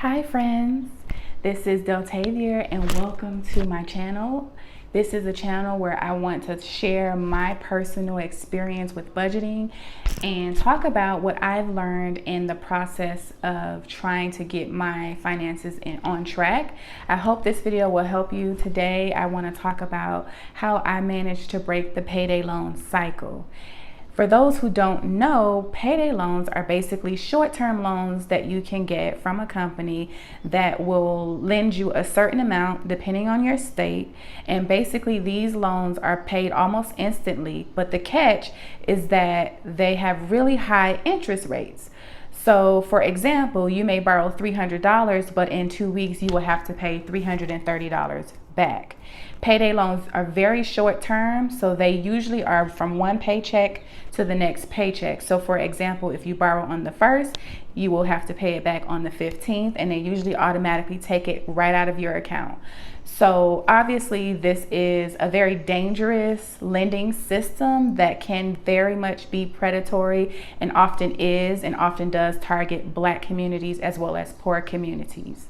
Hi friends, this is Deltavia and welcome to my channel. This is a channel where I want to share my personal experience with budgeting and talk about what I've learned in the process of trying to get my finances on track. I hope this video will help you. Today I want to talk about how I managed to break the payday loan cycle. For those who don't know, payday loans are basically short-term loans that you can get from a company that will lend you a certain amount depending on your state. And basically these loans are paid almost instantly, but the catch is that they have really high interest rates. So for example, you may borrow $300, but in 2 weeks you will have to pay $330 back. Payday loans are very short term, so they usually are from one paycheck to the next paycheck. So for example, if you borrow on the 1st, you will have to pay it back on the 15th, and they usually automatically take it right out of your account. So obviously this is a very dangerous lending system that can very much be predatory and often does target Black communities as well as poor communities.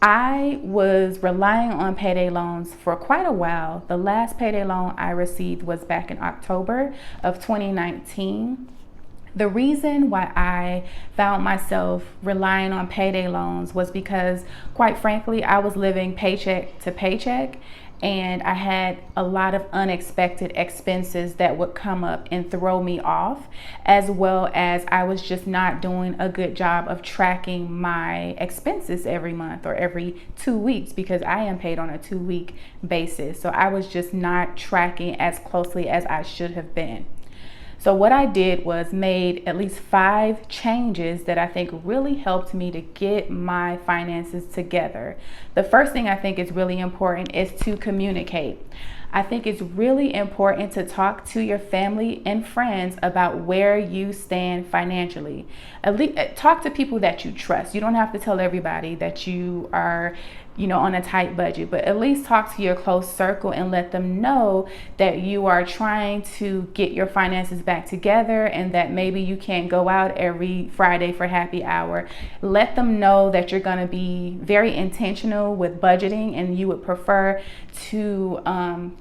I was relying on payday loans for quite a while. The last payday loan I received was back in October of 2019. The reason why I found myself relying on payday loans was because, quite frankly, I was living paycheck to paycheck, and I had a lot of unexpected expenses that would come up and throw me off, as well as I was just not doing a good job of tracking my expenses every month or every 2 weeks, because I am paid on a 2-week basis. So I was just not tracking as closely as I should have been. So what I did was made at least 5 changes that I think really helped me to get my finances together. The first thing I think is really important is to communicate. I think it's really important to talk to your family and friends about where you stand financially. At least talk to people that you trust. You don't have to tell everybody that you are, on a tight budget, but at least talk to your close circle and let them know that you are trying to get your finances back together and that maybe you can't go out every Friday for happy hour. Let them know that you're going to be very intentional with budgeting and you would prefer to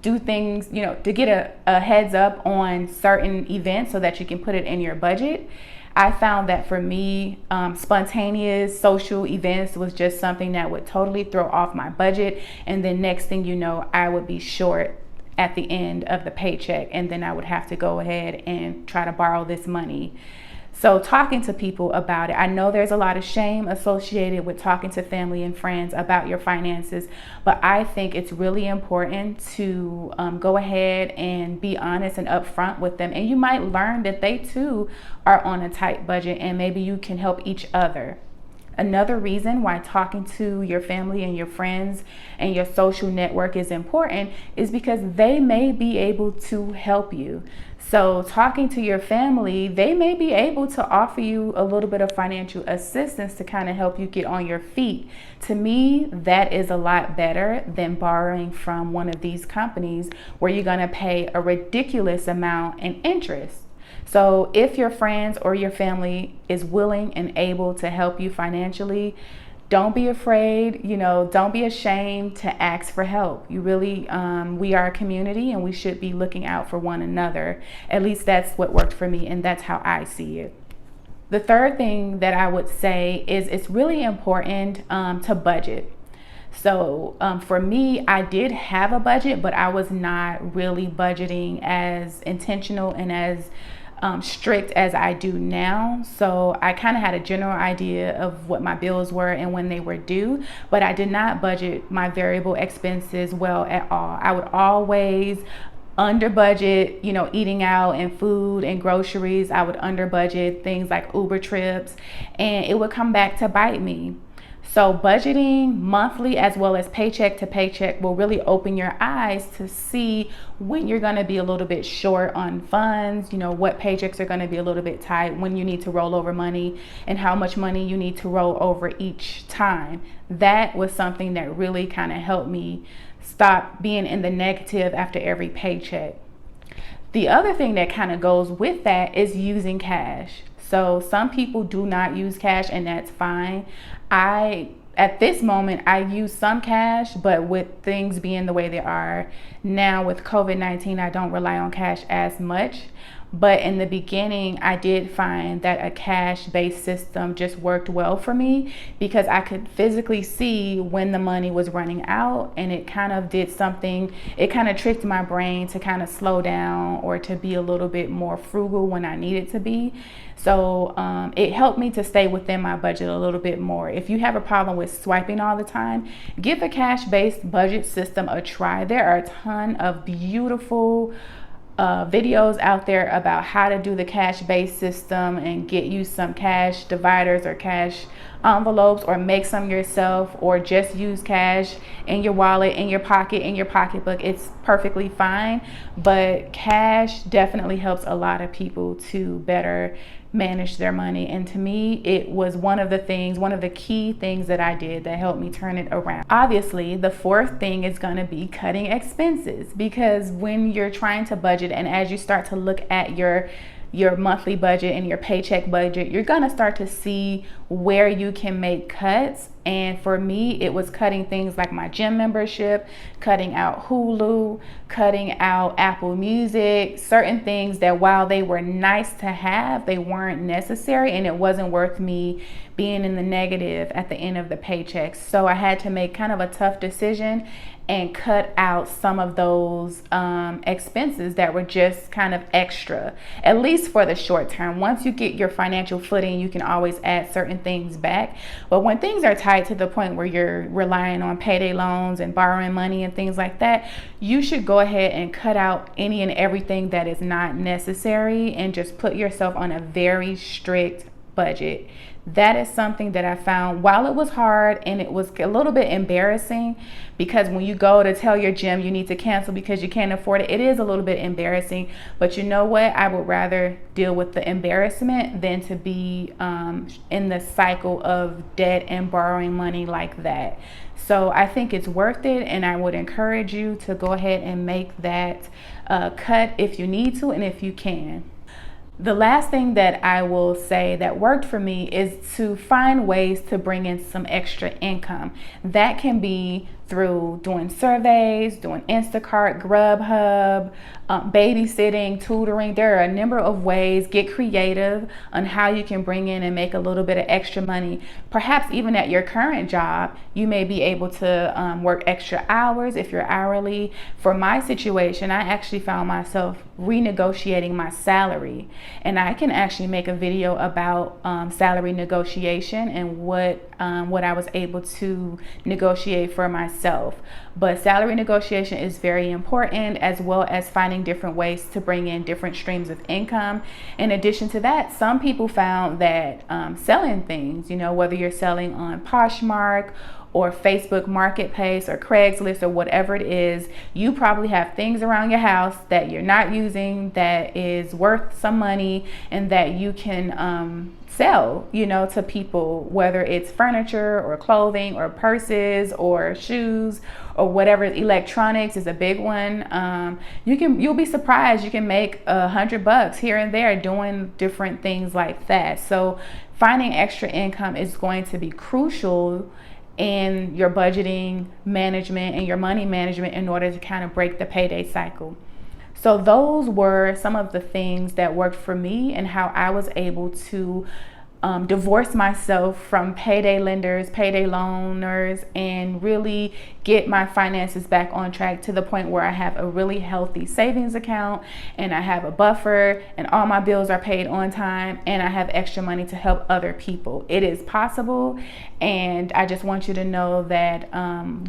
do things, to get a heads up on certain events so that you can put it in your budget. I found that for me, spontaneous social events was just something that would totally throw off my budget. And then next thing you know, I would be short at the end of the paycheck. And then I would have to go ahead and try to borrow this money. So talking to people about it, I know there's a lot of shame associated with talking to family and friends about your finances, but I think it's really important to go ahead and be honest and upfront with them. And you might learn that they too are on a tight budget and maybe you can help each other. Another reason why talking to your family and your friends and your social network is important is because they may be able to help you. So talking to your family, they may be able to offer you a little bit of financial assistance to kind of help you get on your feet. To me, that is a lot better than borrowing from one of these companies where you're going to pay a ridiculous amount in interest. So if your friends or your family is willing and able to help you financially, don't be afraid, don't be ashamed to ask for help. You really, we are a community and we should be looking out for one another. At least that's what worked for me and that's how I see it. The third thing that I would say is it's really important to budget. So for me, I did have a budget, but I was not really budgeting as intentional and as strict as I do now. So I kind of had a general idea of what my bills were and when they were due, but I did not budget my variable expenses well at all. I would always under budget, eating out and food and groceries. I would under budget things like Uber trips, and it would come back to bite me. So budgeting monthly as well as paycheck to paycheck will really open your eyes to see when you're going to be a little bit short on funds, what paychecks are going to be a little bit tight, when you need to roll over money and how much money you need to roll over each time. That was something that really kind of helped me stop being in the negative after every paycheck. The other thing that kind of goes with that is using cash. So some people do not use cash, and that's fine. At this moment, I use some cash, but with things being the way they are now with COVID-19, I don't rely on cash as much. But in the beginning, I did find that a cash-based system just worked well for me because I could physically see when the money was running out, and it kind of did something, it kind of tricked my brain to kind of slow down or to be a little bit more frugal when I needed to be. So it helped me to stay within my budget a little bit more. If you have a problem with swiping all the time, give a cash-based budget system a try. There are a ton of beautiful videos out there about how to do the cash-based system and get you some cash dividers or cash envelopes, or make some yourself, or just use cash in your wallet, in your pocket, in your pocketbook. It's perfectly fine, but cash definitely helps a lot of people to better manage their money. And to me, it was one of the key things that I did that helped me turn it around. Obviously, the fourth thing is going to be cutting expenses, because when you're trying to budget, and as you start to look at your monthly budget and your paycheck budget, you're gonna start to see where you can make cuts. And for me, it was cutting things like my gym membership, cutting out Hulu, cutting out Apple Music, certain things that while they were nice to have, they weren't necessary, and it wasn't worth me being in the negative at the end of the paycheck. So I had to make kind of a tough decision and cut out some of those expenses that were just kind of extra, at least for the short term. Once you get your financial footing, you can always add certain things back. But when things are tight to the point where you're relying on payday loans and borrowing money and things like that, you should go ahead and cut out any and everything that is not necessary and just put yourself on a very strict budget. That is something that I found, while it was hard and it was a little bit embarrassing, because when you go to tell your gym you need to cancel because you can't afford it, it is a little bit embarrassing. But you know what? I would rather deal with the embarrassment than to be in the cycle of debt and borrowing money like that. So I think it's worth it, and I would encourage you to go ahead and make that cut if you need to and if you can. The last thing that I will say that worked for me is to find ways to bring in some extra income. That can be through doing surveys, doing Instacart, Grubhub, babysitting, tutoring. There are a number of ways. Get creative on how you can bring in and make a little bit of extra money. Perhaps even at your current job, you may be able to work extra hours if you're hourly. For my situation, I actually found myself renegotiating my salary, and I can actually make a video about salary negotiation and what I was able to negotiate for myself. But salary negotiation is very important, as well as finding different ways to bring in different streams of income. In addition to that, some people found that selling things, whether you're selling on Poshmark or Facebook Marketplace or Craigslist or whatever it is, you probably have things around your house that you're not using that is worth some money and that you can sell, to people, whether it's furniture or clothing or purses or shoes or whatever. Electronics is a big one. You'll be surprised. You can make $100 here and there doing different things like that. So finding extra income is going to be crucial in your budgeting management and your money management in order to kind of break the payday cycle. So those were some of the things that worked for me and how I was able to divorce myself from payday lenders, payday loaners, and really get my finances back on track to the point where I have a really healthy savings account, and I have a buffer, and all my bills are paid on time, and I have extra money to help other people. It is possible, and I just want you to know that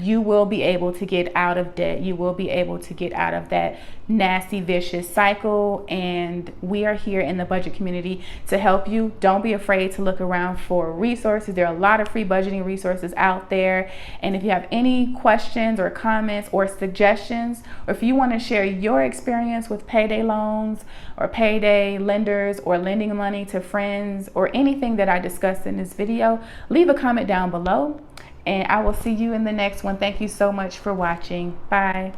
you will be able to get out of debt. You will be able to get out of that nasty, vicious cycle, and we are here in the budget community to help you. Don't be afraid to look around for resources. There are a lot of free budgeting resources out there, and if you have any questions or comments or suggestions, or if you want to share your experience with payday loans or payday lenders or lending money to friends or anything that I discussed in this video, leave a comment down below, and I will see you in the next one. Thank you so much for watching. Bye.